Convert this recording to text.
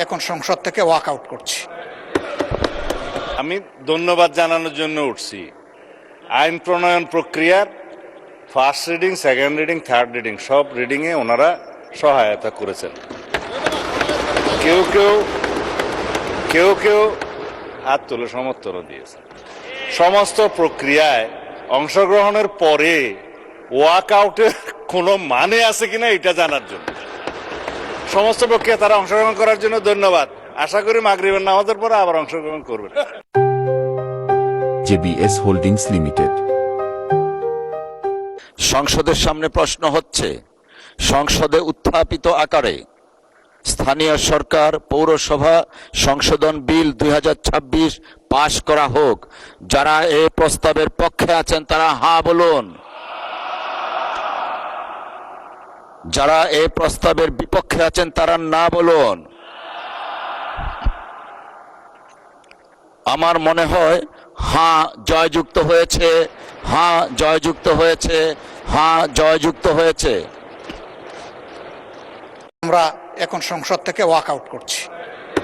এখন সংসদ থেকে ওয়াক আউট করছি। আমি ধন্যবাদ জানানোর জন্য উঠছি। আইন প্রণয়ন প্রক্রিয়ার first reading, second reading, third reading সব রিডিংয়ে ওনারা সহায়তা করেছেন। কেউ কেউ হাত তুলে সমর্থনও দিয়েছেন। সমস্ত প্রক্রিয়ায় অংশগ্রহণের পরে ওয়াক আউটের কোনো মানে আছে কিনা এটা জানার জন্য সমস্ত প্রক্রিয়া তারা অংশগ্রহণ করার জন্য ধন্যবাদ। আশা করি মাগরিবের নামাজের পরে আবার অংশগ্রহণ করবেন। JBS holdings limited. সংসদের সামনে প্রশ্ন হচ্ছে, সংসদে উত্থাপিত আকারে স্থানীয় সরকার পৌরসভা সংশোধন বিল 2026 পাশ করা হোক। যারা এই প্রস্তাবের পক্ষে আছেন তারা হ্যাঁ বলুন। যারা এই প্রস্তাবের বিপক্ষে আছেন তারা না বলুন। আমার মনে হয় হ্যাঁ জয়যুক্ত হয়েছে, হ্যাঁ জয়যুক্ত হয়েছে, হ্যাঁ জয়যুক্ত হয়েছে। আমরা এখন সংসদ থেকে ওয়াক আউট করছি।